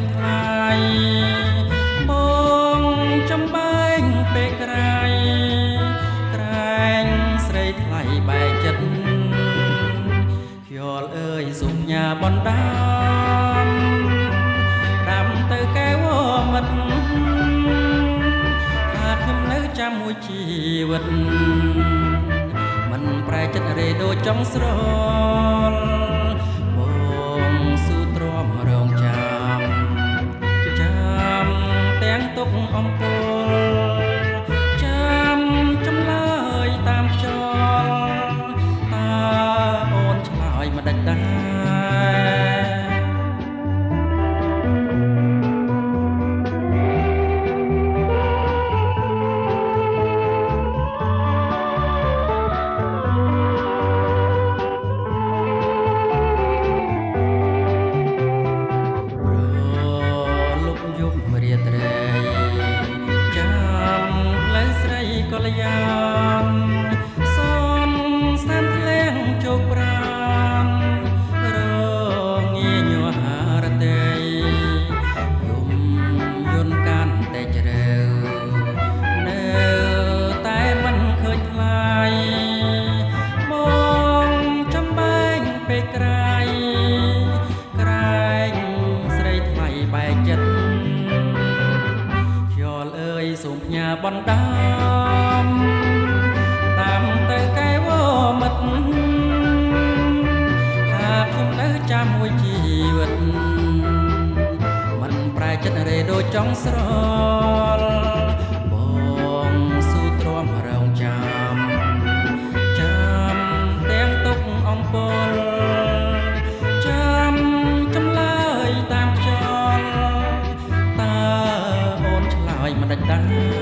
ញថ្លៃបងចំបែងពេលក្រៃក្រែងស្រីថ្លៃបែកចិត្តខ្យល់អើយសុំញ៉ាបណ្ដាំដាំទៅកែវមិត្តថាខ្ញុំនៅចាំមួយជីវិតមិនប្រែចិត្តរេដូចចង់ស្រលបងស៊ូទ្រាំរងចាំទាំងទុកអំពូលចាំចម្លើយតាមខ្យល់តើអូនឆ្លើយមិនដាច់ដែរកល្យានសូនសានភ្លេងជោគប្រានរងាញ័រហារតីយំយន់កាន់តែជ្រៅនៅតែមិនឃើញថ្លៃបងចំបែងពេលក្រៃក្រែងស្រីថ្លៃបែកចិត្តខ្យល់អើយសូមផ្ញើបណ្ដាតាមទៅកែវមិត្តថាខ្ញុំនៅចាំមួយជីវិតមិនប្រែចិត្តរេដូចចង់ស្រលបងស៊ូទ្រាំរងចាំទាំងទុកអំពូលចាំចម្លើយតាមខ្យល់តើអូនឆ្លើយមិនដាច់ដែរ